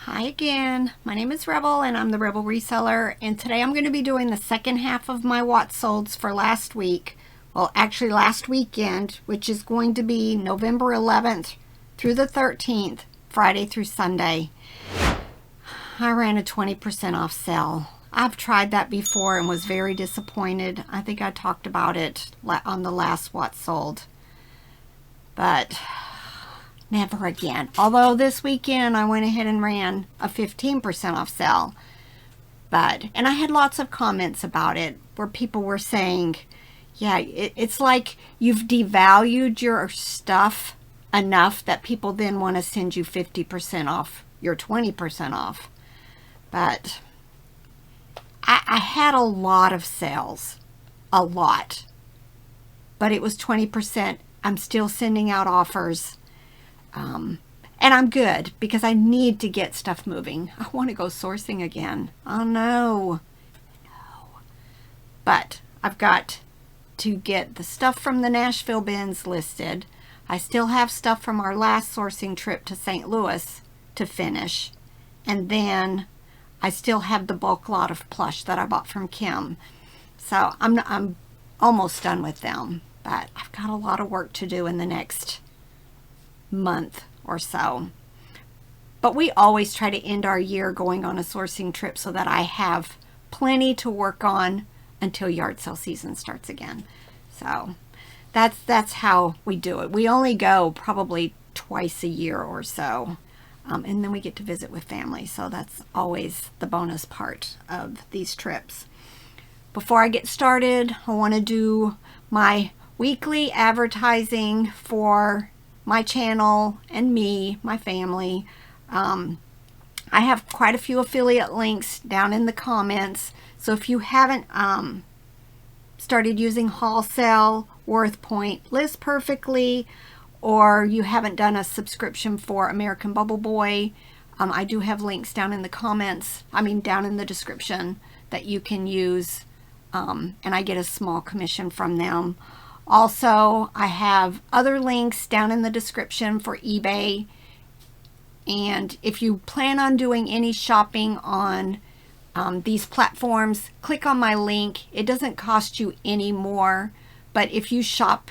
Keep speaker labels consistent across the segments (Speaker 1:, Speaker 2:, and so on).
Speaker 1: Hi again, my name is Rebel and I'm the Rebel Reseller, and today I'm going to be doing the second half of my what solds for last week. Well, actually last weekend, which is going to be November 11th through the 13th, Friday through Sunday. I ran a 20% off sale. I've tried that before and was very disappointed. I think I talked about it on the last what sold. But never again. Although this weekend I went ahead and ran a 15% off sale. And I had lots of comments about it where people were saying, yeah, it's like you've devalued your stuff enough that people then want to send you 50% off your 20% off. But I had a lot of sales, a lot, but it was 20%. I'm still sending out offers. And I'm good because I need to get stuff moving. I want to go sourcing again. Oh no. But I've got to get the stuff from the Nashville bins listed. I still have stuff from our last sourcing trip to St. Louis to finish. And then I still have the bulk lot of plush that I bought from Kim. So I'm almost done with them. But I've got a lot of work to do in the next month or so. But we always try to end our year going on a sourcing trip so that I have plenty to work on until yard sale season starts again. So that's how we do it. We only go probably twice a year or so. And then we get to visit with family. So that's always the bonus part of these trips. Before I get started, I want to do my weekly advertising for my channel and me, my family. I have quite a few affiliate links down in the comments. So if you haven't started using Haulsale, WorthPoint, List Perfectly, or you haven't done a subscription for American Bubble Boy, I do have links down in the comments, down in the description that you can use, and I get a small commission from them. Also, I have other links down in the description for eBay. And if you plan on doing any shopping on these platforms, click on my link. It doesn't cost you any more, but if you shop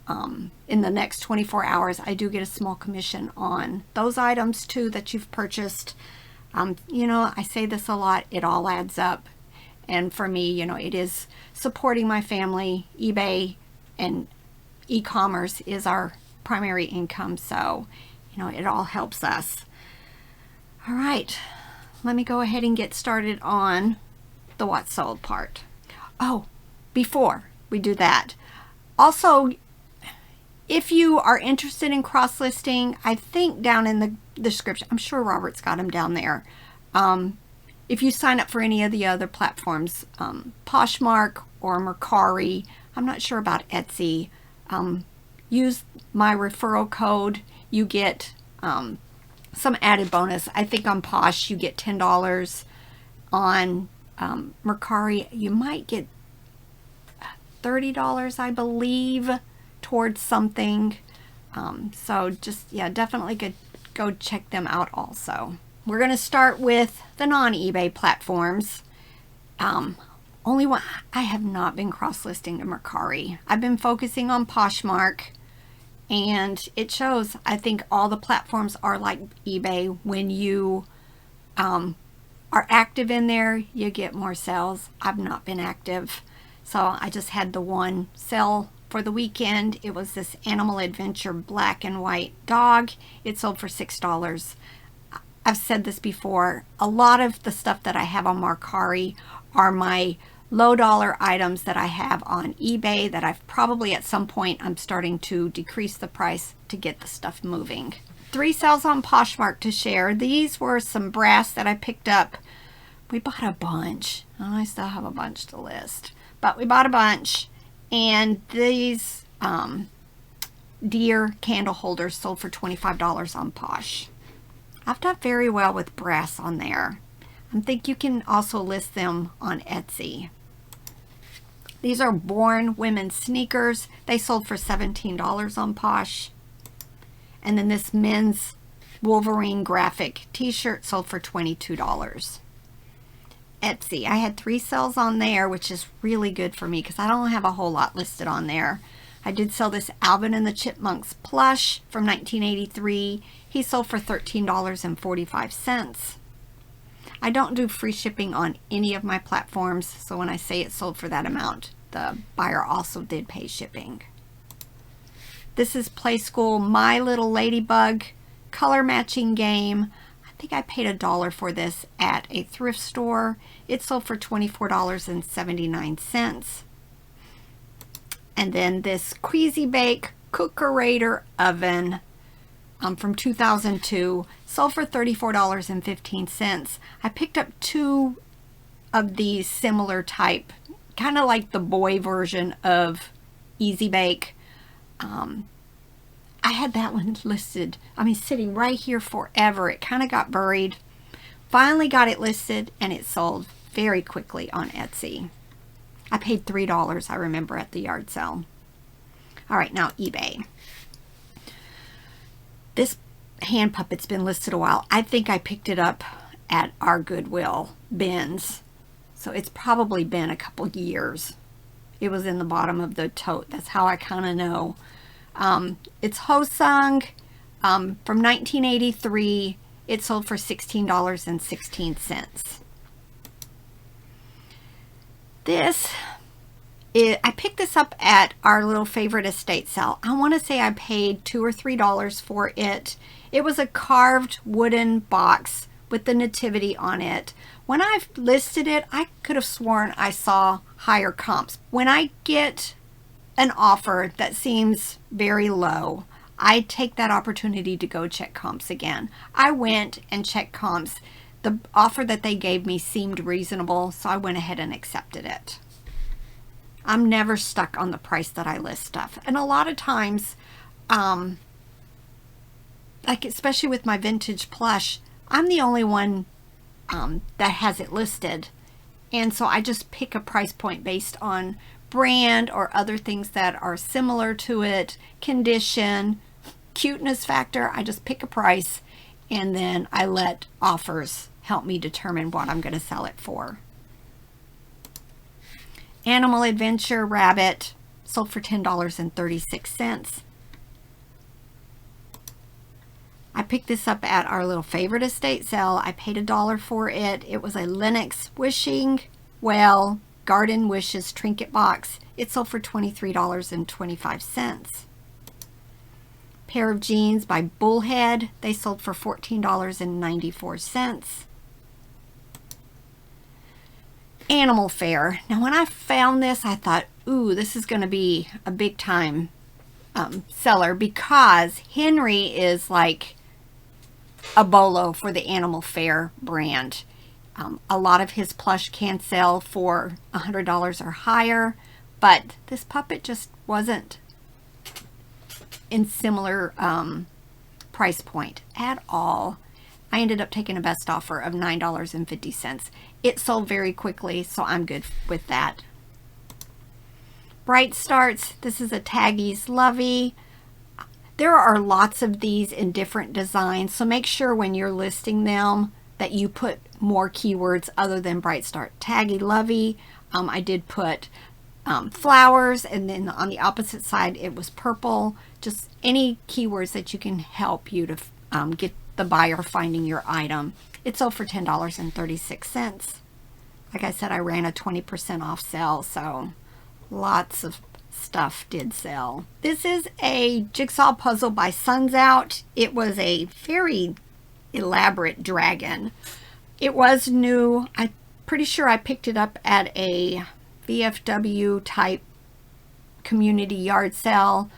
Speaker 1: in the next 24 hours, I do get a small commission on those items too that you've purchased. I say this a lot, it all adds up. And for me, it is supporting my family. eBay and e-commerce is our primary income, so it all helps us. All right, let me go ahead and get started on the what sold part. Oh, before we do that, also, if you are interested in cross-listing, I think down in the description, I'm sure Robert's got them down there. If you sign up for any of the other platforms, Poshmark or Mercari, I'm not sure about Etsy, use my referral code. You get some added bonus. I think on Posh you get $10. On Mercari you might get $30, I believe, towards something. So just, yeah, definitely go check them out also. We're going to start with the non-eBay platforms. Only one, I have not been cross-listing to Mercari. I've been focusing on Poshmark, and it shows. I think all the platforms are like eBay. When you are active in there, you get more sales. I've not been active, so I just had the one sale for the weekend. It was this Animal Adventure black and white dog. It sold for $6. I've said this before, a lot of the stuff that I have on Mercari are my low dollar items that I have on eBay that I've probably at some point I'm starting to decrease the price to get the stuff moving. 3 sales on Poshmark to share. These were some brass that I picked up. We bought a bunch. Oh, I still have a bunch to list, but we bought a bunch. And these deer candle holders sold for $25 on Posh. I've done very well with brass on there. I think you can also list them on Etsy. These are Born women's sneakers. They sold for $17 on Posh. And then this men's Wolverine graphic t-shirt sold for $22. Etsy, I had 3 sales on there, which is really good for me because I don't have a whole lot listed on there. I did sell this Alvin and the Chipmunks plush from 1983. He sold for $13.45. I don't do free shipping on any of my platforms, so when I say it sold for that amount, the buyer also did pay shipping. This is Play School My Little Ladybug color matching game. I think I paid $1 for this at a thrift store. It sold for $24.79. And then this Queasy Bake Cookerator Oven from 2002 sold for $34.15. I picked up 2 of these similar type, kind of like the boy version of Easy Bake. I had that one listed, sitting right here forever. It kind of got buried. Finally got it listed, and it sold very quickly on Etsy. I paid $3, I remember, at the yard sale. All right, now eBay. This hand puppet's been listed a while. I think I picked it up at our Goodwill bins, so it's probably been a couple years. It was in the bottom of the tote. That's how I kind of know. It's Hosung from 1983. It sold for $16.16. I picked this up at our little favorite estate sale. I want to say I paid $2 or $3 for it. It was a carved wooden box with the nativity on it. When I listed it, I could have sworn I saw higher comps. When I get an offer that seems very low, I take that opportunity to go check comps again. I went and checked comps. The offer that they gave me seemed reasonable, so I went ahead and accepted it. I'm never stuck on the price that I list stuff. And a lot of times, like especially with my vintage plush, I'm the only one that has it listed. And so I just pick a price point based on brand or other things that are similar to it, condition, cuteness factor. I just pick a price, and then I let offers help me determine what I'm going to sell it for. Animal Adventure Rabbit sold for $10.36. I picked this up at our little favorite estate sale. I paid $1 for it. It was a Lenox Wishing Well Garden Wishes trinket box. It sold for $23.25. Pair of jeans by Bullhead. They sold for $14.94. Animal Fair. Now when I found this, I thought, ooh, this is going to be a big time seller, because Henry is like a bolo for the Animal Fair brand. A lot of his plush can sell for $100 or higher, but this puppet just wasn't in similar price point at all. I ended up taking a best offer of $9.50. It sold very quickly, so I'm good with that. Bright Starts. This is a Taggies Lovey. There are lots of these in different designs, so make sure when you're listing them that you put more keywords other than Bright Start. Taggy Lovey. I did put flowers, and then on the opposite side it was purple. Just any keywords that you can help you to get the buyer finding your item. It sold for $10.36. Like I said, I ran a 20% off sale, so lots of stuff did sell. This is a jigsaw puzzle by Suns Out. It was a very elaborate dragon. It was new. I'm pretty sure I picked it up at a VFW type community yard sale.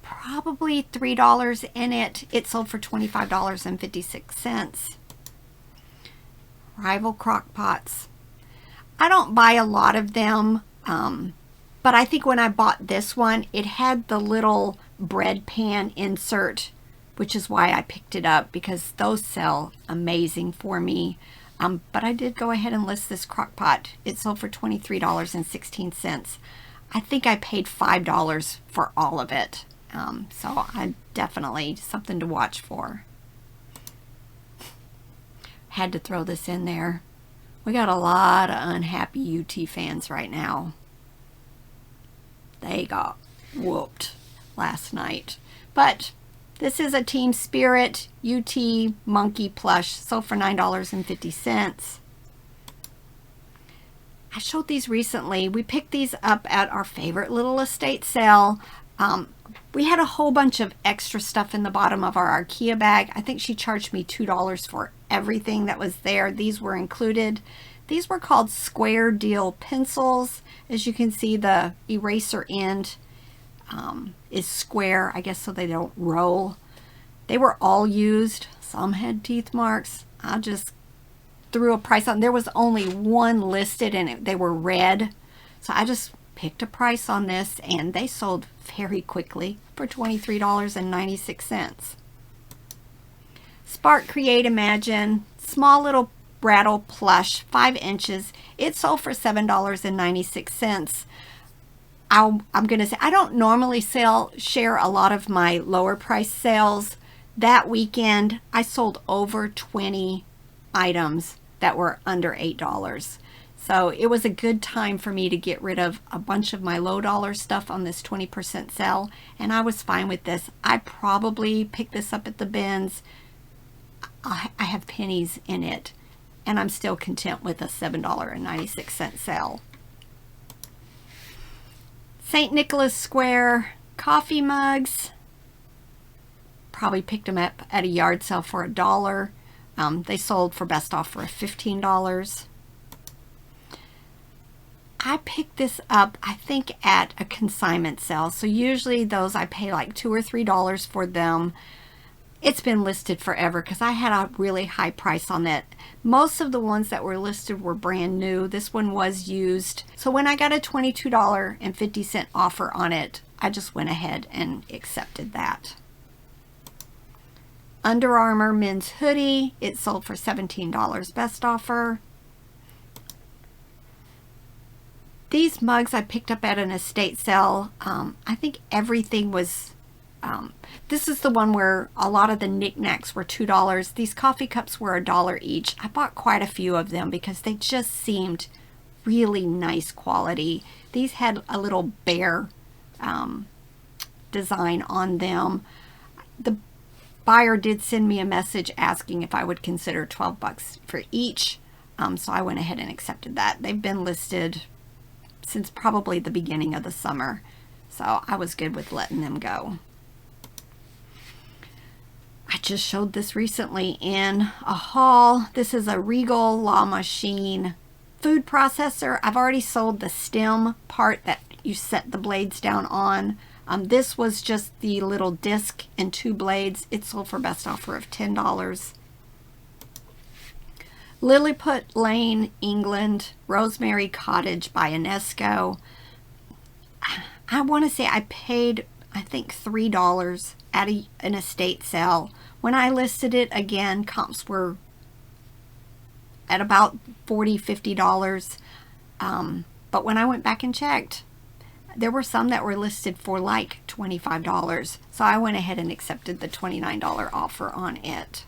Speaker 1: Probably $3 in it. It sold for $25.56. Rival crock pots. I don't buy a lot of them, but I think when I bought this one, it had the little bread pan insert, which is why I picked it up, because those sell amazing for me. But I did go ahead and list this crock pot. It sold for $23.16. I think I paid $5 for all of it. So I definitely something to watch for. Had to throw this in there. We got a lot of unhappy UT fans right now. They got whooped last night. But this is a Team Spirit UT Monkey plush, sold for $9.50. I showed these recently. We picked these up at our favorite little estate sale. We had a whole bunch of extra stuff in the bottom of our IKEA bag. I think she charged me $2 for everything that was there. These were included. These were called Square Deal pencils. As you can see, the eraser end is square, I guess, so they don't roll. They were all used. Some had teeth marks. I just threw a price on. There was only one listed and they were red. So I just picked a price on this and they sold very quickly for $23.96. Spark Create Imagine, small little rattle plush, 5 inches. It sold for $7.96. I'm going to say, I don't normally share a lot of my lower price sales. That weekend, I sold over 20 items that were under $8. So it was a good time for me to get rid of a bunch of my low dollar stuff on this 20% sale, and I was fine with this. I probably picked this up at the bins. I have pennies in it, and I'm still content with a $7.96 sale. St. Nicholas Square coffee mugs. Probably picked them up at a yard sale for $1. They sold for best offer of $15. I picked this up, I think, at a consignment sale. So usually those I pay like $2 or $3 for them. It's been listed forever because I had a really high price on it. Most of the ones that were listed were brand new. This one was used. So when I got a $22.50 offer on it, I just went ahead and accepted that. Under Armour men's hoodie. It sold for $17 best offer. These mugs I picked up at an estate sale. I think everything was, this is the one where a lot of the knickknacks were $2. These coffee cups were $1 each. I bought quite a few of them because they just seemed really nice quality. These had a little bear design on them. The buyer did send me a message asking if I would consider $12 for each. So I went ahead and accepted that. They've been listed since probably the beginning of the summer. So I was good with letting them go. I just showed this recently in a haul. This is a Regal La Machine food processor. I've already sold the stem part that you set the blades down on. This was just the little disc and 2 blades. It sold for best offer of $10. Lilliput Lane, England, Rosemary Cottage by Inesco. I want to say I paid, I think, $3 at an estate sale. When I listed it, again, comps were at about $40, $50. But when I went back and checked, there were some that were listed for like $25. So I went ahead and accepted the $29 offer on it.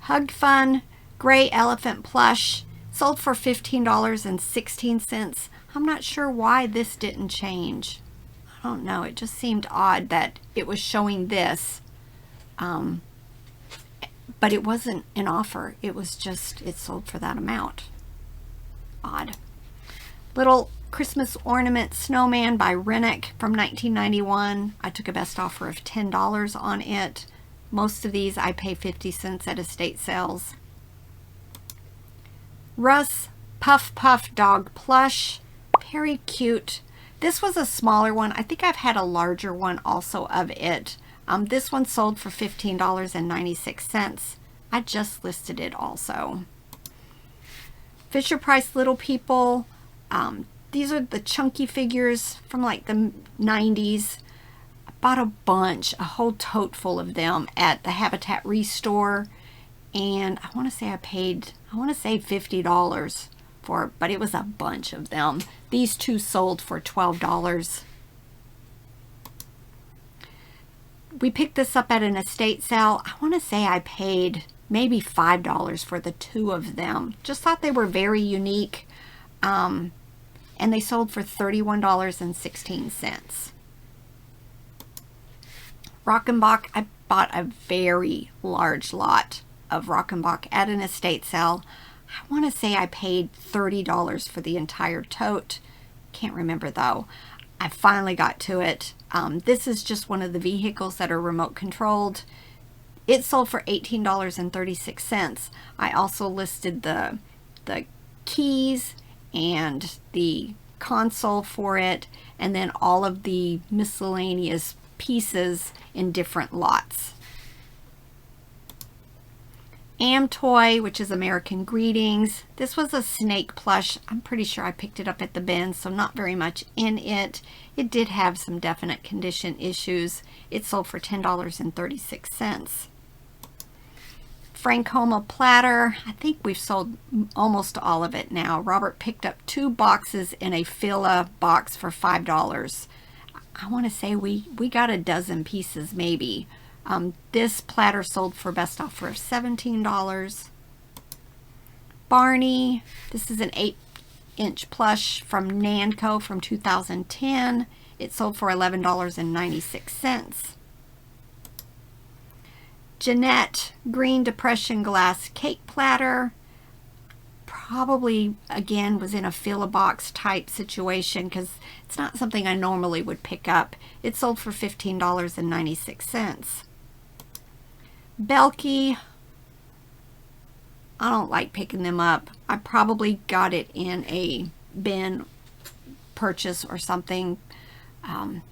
Speaker 1: Hug Fun Gray Elephant Plush sold for $15.16. I'm not sure why this didn't change. I don't know. It just seemed odd that it was showing this. But it wasn't an offer. It was just, it sold for that amount. Odd. Little Christmas Ornament Snowman by Rennick from 1991. I took a best offer of $10 on it. Most of these I pay 50 cents at estate sales. Russ Puff Puff Dog Plush. Very cute. This was a smaller one. I think I've had a larger one also of it. This one sold for $15.96. I just listed it also. Fisher Price Little People. These are the chunky figures from like the 90s. I bought a bunch, a whole tote full of them at the Habitat Restore. And I want to say I paid, $50 for it, but it was a bunch of them. These two sold for $12. We picked this up at an estate sale. I want to say I paid maybe $5 for the two of them. Just thought they were very unique. And they sold for $31.16. Rockenbach, I bought a very large lot of Rockenbach at an estate sale. I want to say I paid $30 for the entire tote. Can't remember though. I finally got to it. This is just one of the vehicles that are remote controlled. It sold for $18.36. I also listed the keys and the console for it, and then all of the miscellaneous pieces in different lots. Toy, which is American Greetings. This was a snake plush. I'm pretty sure I picked it up at the bin, so not very much in it. It did have some definite condition issues. It sold for $10.36. Frankoma platter. I think we've sold almost all of it now. Robert picked up 2 boxes in a Fila box for $5. I want to say we got a dozen pieces maybe. This platter sold for best offer of $17. Barney. This is an 8-inch plush from Nanco from 2010. It sold for $11.96. Jeanette Green Depression glass cake platter. Probably again was in a Fila box type situation because it's not something I normally would pick up. It sold for $15.96. Belky. I don't like picking them up. I probably got it in a bin purchase or something.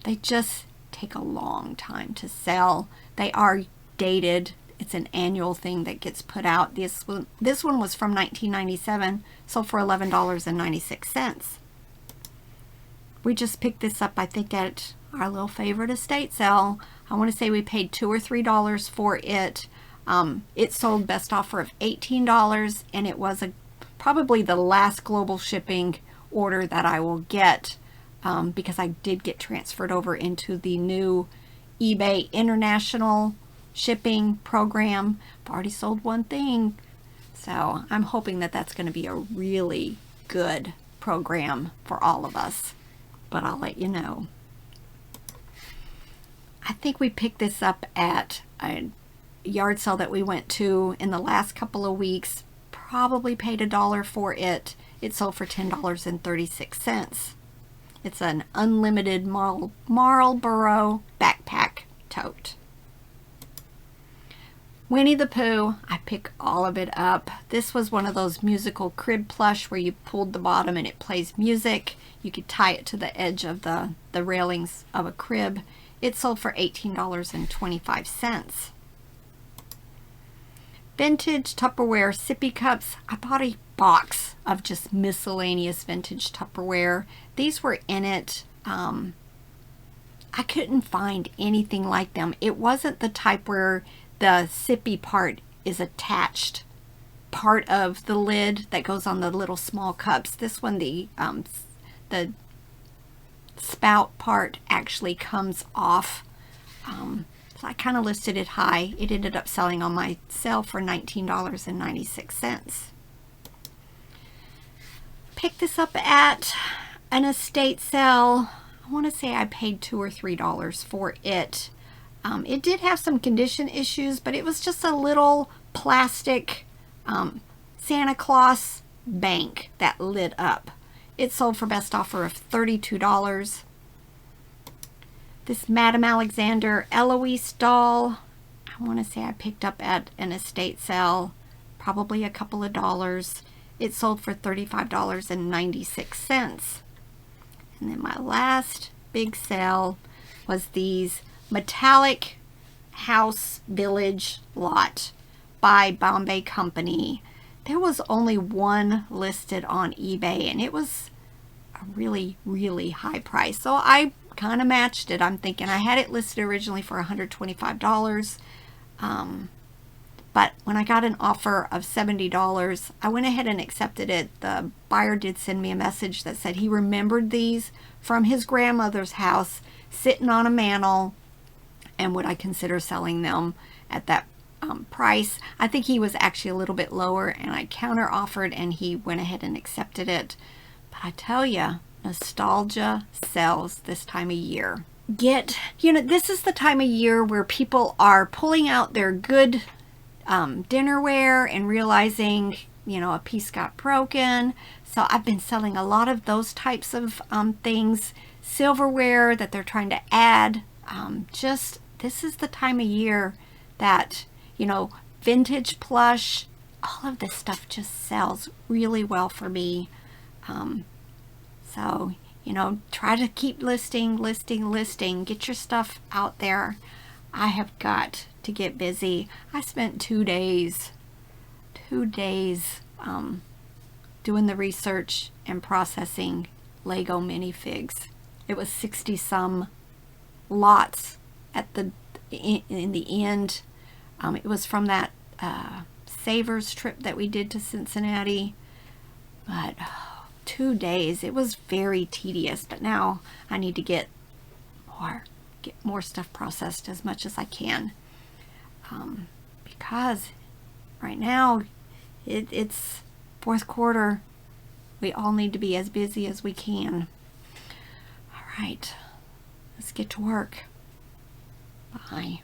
Speaker 1: They just take a long time to sell. They are dated. It's an annual thing that gets put out. This one was from 1997, sold for $11.96. We just picked this up, I think, at our little favorite estate sale. I want to say we paid $2 or $3 for it. It sold best offer of $18, and it was probably the last global shipping order that I will get, because I did get transferred over into the new eBay international shipping program. I've already sold one thing, so I'm hoping that that's going to be a really good program for all of us, but I'll let you know. I think we picked this up at a yard sale that we went to in the last couple of weeks. Probably paid $1 for it. It sold for $10.36. It's an unlimited Marlboro backpack tote. Winnie the Pooh, I pick all of it up. This was one of those musical crib plush where you pulled the bottom and it plays music. You could tie it to the edge of the railings of a crib. It sold for $18.25. Vintage Tupperware sippy cups. I bought a box of just miscellaneous vintage Tupperware. These were in it. I couldn't find anything like them. It wasn't the type where the sippy part is attached part of the lid that goes on the little small cups. This one, the spout part actually comes off. So I kind of listed it high. It ended up selling on my sale for $19.96. Picked this up at an estate sale. I want to say I paid $2 or $3 for it. It did have some condition issues, but it was just a little plastic Santa Claus bank that lit up. It sold for best offer of $32. This Madame Alexander Eloise doll, I want to say I picked up at an estate sale, probably a couple of dollars. It sold for $35.96. And then my last big sale was these metallic house village lot by Bombay Company. There was only one listed on eBay, and it was a really, really high price. So I kind of matched it. I'm thinking I had it listed originally for $125. But when I got an offer of $70, I went ahead and accepted it. The buyer did send me a message that said he remembered these from his grandmother's house sitting on a mantle, and would I consider selling them at that price. I think he was actually a little bit lower, and I counter offered and he went ahead and accepted it. But I tell you, nostalgia sells this time of year. This is the time of year where people are pulling out their good dinnerware and realizing, a piece got broken. So I've been selling a lot of those types of things, silverware that they're trying to add. This is the time of year that, vintage plush, all of this stuff just sells really well for me. So, try to keep listing, get your stuff out there. I have got to get busy. I spent 2 days doing the research and processing Lego minifigs. It was 60 some lots in the end. It was from that Savers trip that we did to Cincinnati, but 2 days. It was very tedious, but now I need to get more stuff processed as much as I can, because right now it's fourth quarter. We all need to be as busy as we can. All right, let's get to work. Bye.